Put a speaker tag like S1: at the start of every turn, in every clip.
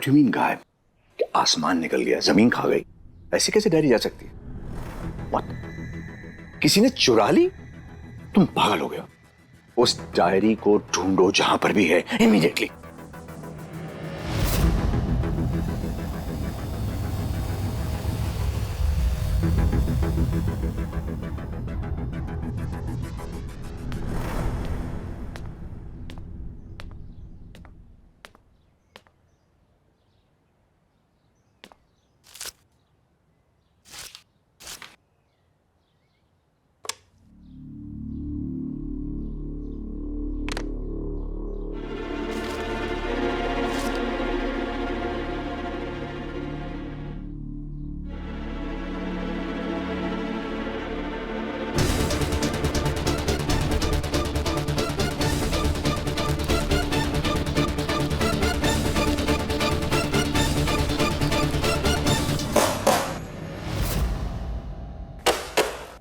S1: What do you mean गायब? कि आसमान निकल गया, जमीन खा गई, ऐसे कैसे डायरी जा सकती है? What? किसी ने चुरा ली? तुम पागल हो गए हो। उस डायरी को ढूंढो जहां पर भी है, immediately.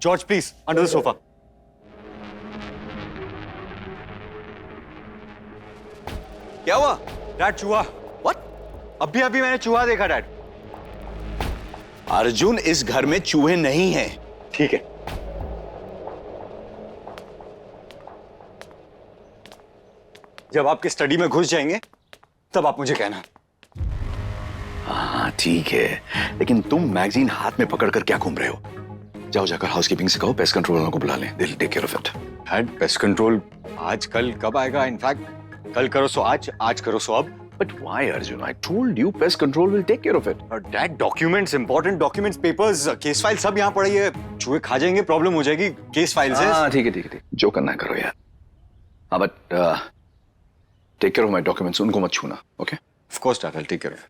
S2: George, please, under the sofa. क्या हुआ? डैड, चूहा।
S1: What?
S2: अभी अभी मैंने चूहा देखा डैड।
S1: अर्जुन, इस घर में चूहे नहीं हैं। ठीक है।
S2: जब आपके स्टडी में घुस जाएंगे तब आप मुझे कहना।
S1: हाँ ठीक है, लेकिन तुम मैगजीन हाथ में पकड़कर क्या घूम रहे हो? जाओ जाकर हाउसकीपिंग से कहो पेस्ट कंट्रोल वालों को बुला लें, they'll take care of it.
S2: Dad, pest control आज कल कब आएगा? इनफैक्ट कल करो सो आज, आज करो सो अब।
S1: But why, Arjun? I told you pest control will take care of it.
S2: Dad, documents, important documents, papers, case file सब यहाँ पड़ी है। चूहे खा जाएंगे, प्रॉब्लम हो जाएगी केस फाइल से।
S1: हाँ ठीक है ठीक है ठीक है, जो करना है करो यार। हाँ but take care of my documents, उनको मत छूना, okay?
S2: Of course dad, I will take care of it.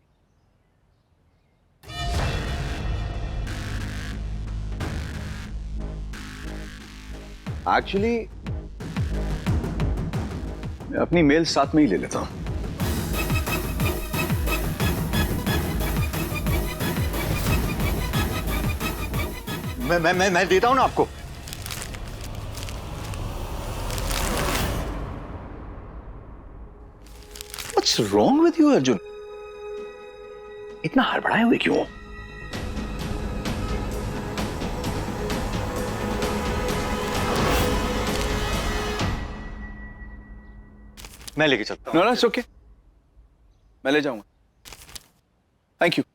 S1: Actually मैं अपनी मेल साथ में ही ले लेता हूं।
S2: मैं देता हूं ना आपको।
S1: What's wrong with you, Arjun? इतना हड़बड़ाए हुए क्यों हो?
S2: मैं लेके चलता हूं।
S1: No, no, it's okay. मैं ले जाऊंगा। Thank you.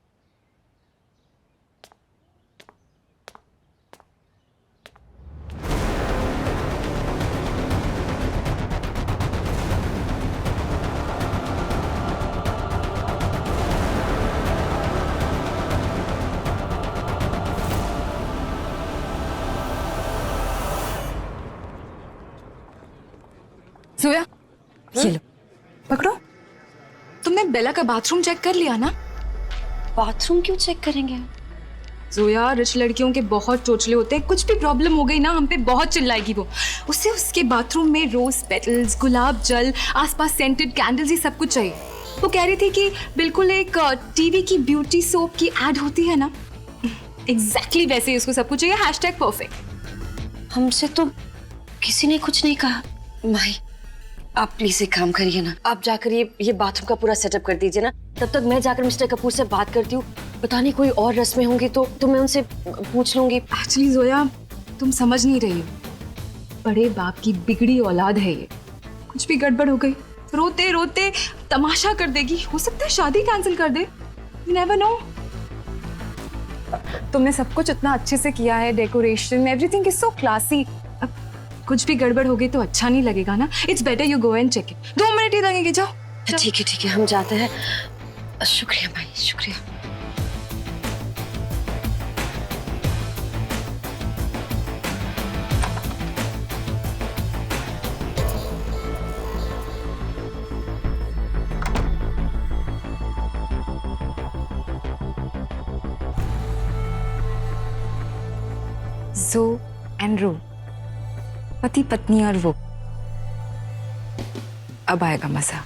S3: जोया, ये लो, पकड़ो। तुमने बेला का बाथरूम चेक कर लिया ना?
S4: बाथरूम क्यों चेक करेंगे?
S3: जोया, रिच लड़कियों के बहुत चोचले होते हैं, कुछ भी प्रॉब्लम हो गई ना हम पे बहुत चिल्लाएगी वो। उसे उसके बाथरूम में रोज पेटल्स, गुलाब जल, आसपास सेंटेड कैंडल्स, ये सब कुछ चाहिए। वो कह रही थी कि बिल्कुल एक टीवी की ब्यूटी सोप की एड होती है ना, एग्जैक्टली वैसे ही उसको सब कुछ चाहिए। #परफेक्ट।
S4: हमसे तो किसी ने कुछ नहीं कहा। माही, आप प्लीज एक काम करिए ना, आप जाकर ये बाथरूम का पूरा सेटअप कर दीजिए ना। तब तक मैं जाकर मिस्टर कपूर से बात करती हूँ। पता नहीं कोई और रस्में होंगी तो मैं उनसे पूछ लूंगी।
S3: एक्चुअली जोया, तुम समझ नहीं रही हो, बड़े बाप की बिगड़ी औलाद है ये। कुछ भी गड़बड़ हो गई, रोते रोते तमाशा कर देगी। हो सकता है शादी कैंसिल कर दे, यू नेवर नो। तुमने सब कुछ इतना अच्छे से किया है, decoration, everything is so classy. अब कुछ भी गड़बड़ हो गई तो अच्छा नहीं लगेगा ना। It's better you go and check it. 2 minute ही लगेंगे, जाओ।
S4: ठीक है, हम जाते हैं। शुक्रिया भाई, शुक्रिया।
S3: जो एंड रो, पति पत्नी और वो। अब आएगा मजा।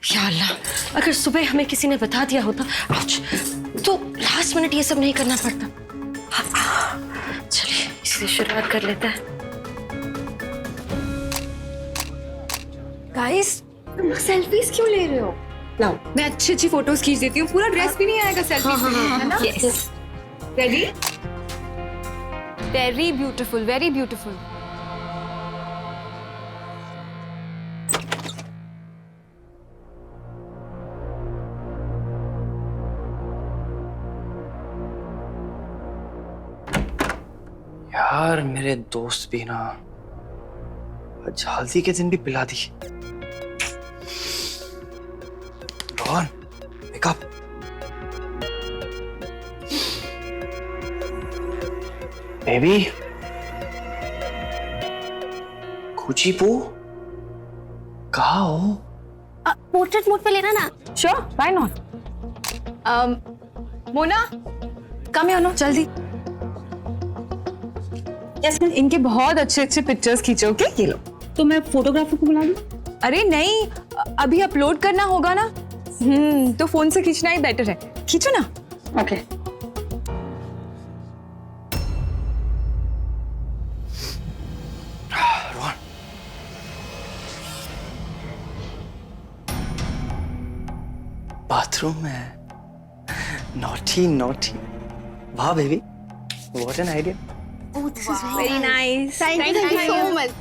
S4: या अल्लाह, अगर सुबह हमें किसी ने बता दिया होता तो लास्ट मिनट ये सब नहीं करना पड़ता। चलिए इससे शुरुआत कर लेते हैं।
S3: गाइस, तुम सेल्फीज क्यों ले रहे हो?
S4: लाओ।
S3: मैं अच्छी अच्छी फोटोज खींच देती हूँ, पूरा ड्रेस भी नहीं आएगा सेल्फीज में, है ना?
S4: Yes.
S3: Ready? Very beautiful, very beautiful.
S5: यार मेरे दोस्त भी ना आज हल्दी के दिन भी पिला दी। Rohan, wake up। बेबी, कुचीपू कहाँ हो?
S6: पोर्ट्रेट मोड पे लेना ना।
S3: Sure, why not? Mona, come here ना, जल्दी। यस्मिन, इनके बहुत अच्छे अच्छे पिक्चर्स खींचो, ओके? ये लो।
S6: तो मैं फोटोग्राफर को बुला लूं?
S3: अरे नहीं, अभी अपलोड करना होगा ना। तो फोन से खींचना ही बेटर है। खींचो ना।
S6: ओके।
S5: रोहन, बाथरूम में नॉटी नॉटी। वाह baby, what an idea.
S6: Oh, this is
S3: Very nice.
S6: Thank you so much.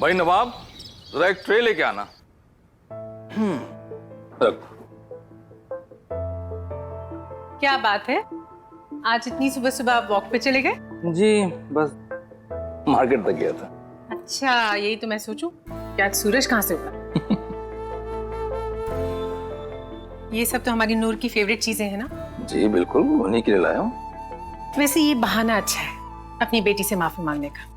S7: भाई नवाब, जरा एक ट्रे लेके आना। रख।
S8: क्या बात है, आज इतनी सुबह सुबह आप वॉक पे चले गए?
S7: जी बस मार्केट तक गया था।
S8: अच्छा, यही तो मैं सोचूं कि आज सूरज कहाँ से उगा। ये सब तो हमारी नूर की फेवरेट चीजें हैं ना?
S7: जी बिल्कुल, उन्हीं के लिए लाया हूँ।
S8: वैसे ये बहाना अच्छा है अपनी बेटी से माफी मांगने का।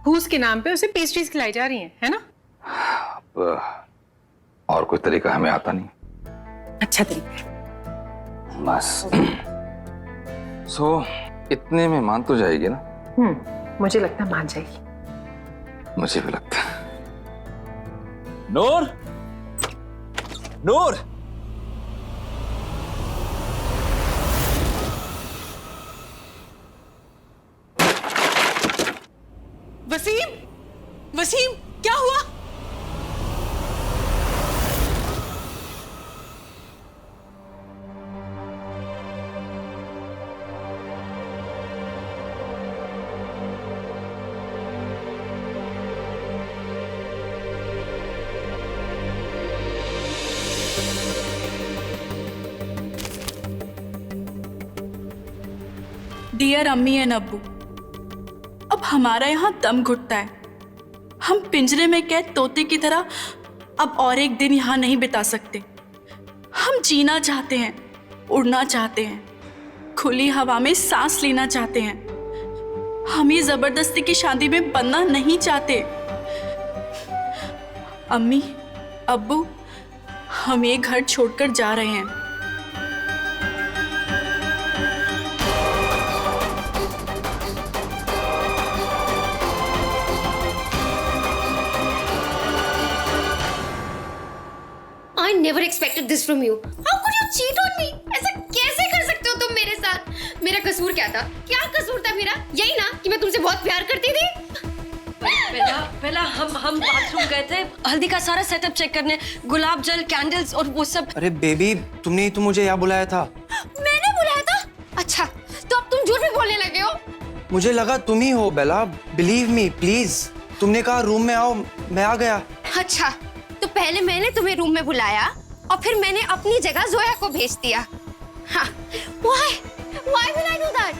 S8: फूस के नाम पे उसे पेस्ट्रीज खिलाई जा रही हैं, है ना?
S7: अब और कोई तरीका हमें आता नहीं।
S8: अच्छा तरीका है।
S7: बस सो इतने में मान तो जाएगी ना?
S8: मुझे लगता है मान जाएगी।
S7: मुझे भी लगता है। नूर, नूर,
S8: वसीम, वसीम, क्या हुआ?
S9: डियर अम्मी एंड अब्बू, अब हमारा यहाँ दम घुटता है। हम पिंजरे में कैद तोते की तरह अब और एक दिन यहाँ नहीं बिता सकते। हम जीना चाहते हैं, उड़ना चाहते हैं, खुली हवा में सांस लेना चाहते हैं। हम ये जबरदस्ती की शादी में बनना नहीं चाहते। अम्मी, अब्बू, हम ये घर छोड़कर जा रहे हैं।
S6: I never expected this from you. How could you cheat on me? ऐसा कैसे कर सकते हो तुम मेरे साथ? मेरा कसूर क्या था? क्या कसूर था मेरा? यही ना कि मैं तुमसे बहुत प्यार करती थी।
S4: पहला हम बाथरूम गए थे हल्दी का सारा सेटअप चेक करने, गुलाब जल, कैंडल्स और वो सब।
S5: अरे बेबी, तुमने ही तो मुझे यहाँ बुलाया था।
S6: मैंने बुलाया था? अच्छा, तो अब तुम झूठ भी बोलने लगे हो?
S5: मुझे लगा तुम ही हो बेला, बिलीव मी प्लीज। तुमने कहा रूम में आओ, मैं आ गया।
S6: अच्छा, तो पहले मैंने तुम्हें रूम में बुलाया और फिर मैंने अपनी जगह जोया को भेज दिया। हाँ, why will I do that?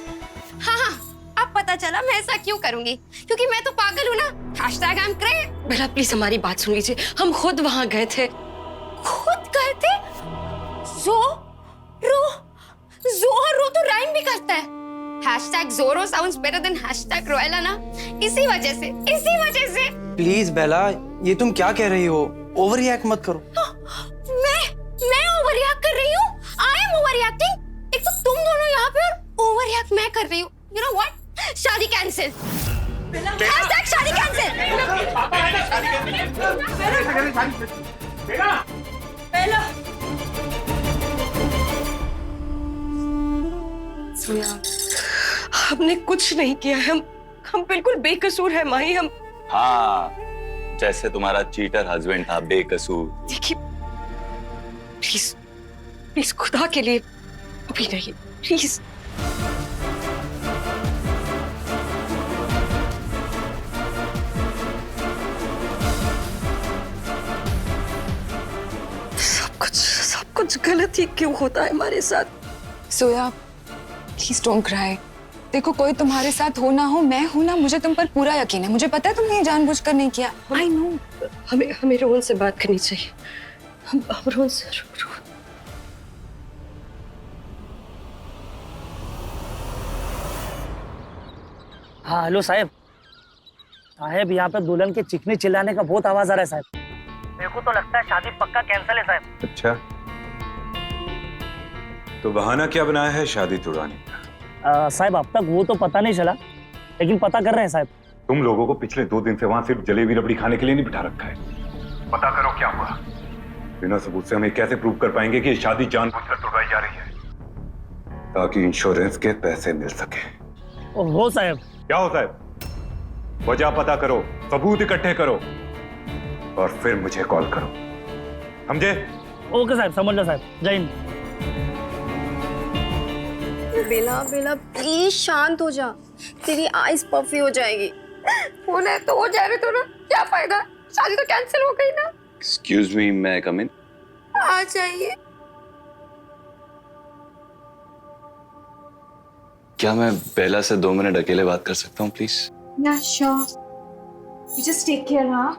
S6: हाँ, अब पता चला मैं ऐसा क्यों करूंगी, क्योंकि मैं तो पागल हूँ ना। I'm crazy।
S4: बेला प्लीज हमारी बात सुन लीजिए, हम खुद वहाँ गए थे।
S6: खुद गए थे? रो तो राइम भी करता है। #Zoro sounds better than #Roella ना। इसी वजह से।
S5: प्लीज बेला, ये तुम क्या कह रही हो? ओवर रिएक्ट मत करो।
S6: मैं ओवर रिएक्ट कर रही हूँ? I am overreacting? एक तो तुम दोनों यहाँ पे और ओवर रिएक्ट मैं कर रही हूँ। You know what? शादी कैंसिल। #शादी कैंसिल।
S4: सोया, हमने कुछ नहीं किया, हम बिल्कुल बेकसूर है माही। हम
S10: हाँ, जैसे तुम्हारा चीटर हस्बैंड था बेकसूर।
S4: देखिए प्लीज खुदा के लिए अभी नहीं, प्लीज। सब कुछ गलत ही क्यों होता है हमारे साथ?
S3: सोया, प्लीज डोंट क्राई। देखो, कोई तुम्हारे साथ हो ना हो, मैं हूं ना, मुझे तुम पर पूरा यकीन है। मुझे पता है तुमने जानबूझकर नहीं किया।
S4: I know. हमें रोहन से बात करनी चाहिए। हम रोहन से
S11: हाँ हेलो साहब। यहाँ पे दुल्हन के चिकनी चिल्लाने का बहुत आवाज आ रहा है साहब। मेरे को तो लगता है शादी पक्का कैंसिल है साहब।
S10: अच्छा, तो बहाना क्या बनाया है शादी तुड़ाने का?
S11: साहब अब तक वो तो पता नहीं चला, लेकिन पता कर रहे हैं साहब।
S10: तुम लोगों को पिछले 2 दिन से वहां सिर्फ जलेबी रबड़ी खाने के लिए नहीं बिठा रखा है। पता करो क्या हुआ। बिना सबूत से हमें कैसे प्रूव कर पाएंगे कि शादी जानबूझकर तुड़वाई जा रही है, ताकि इंश्योरेंस के पैसे मिल सके।
S11: हो साहब।
S10: क्या हो साहब? वजह पता करो, सबूत इकट्ठे करो और फिर मुझे कॉल करो, समझे?
S11: ओके साहब, समझ लो साहब। जय हिंद।
S3: बेला प्लीज शांत हो जा, तेरी आइज पफी हो जाएगी।
S6: होना है तो हो जाए तो ना, क्या फायदा? शादी तो कैंसिल हो गई ना।
S10: एक्सक्यूज मी, मैं कम इन?
S6: आ जाइए।
S10: क्या मैं बेला से 2 मिनट अकेले बात कर सकता हूँ please?
S3: Yeah, sure. You just take care, huh?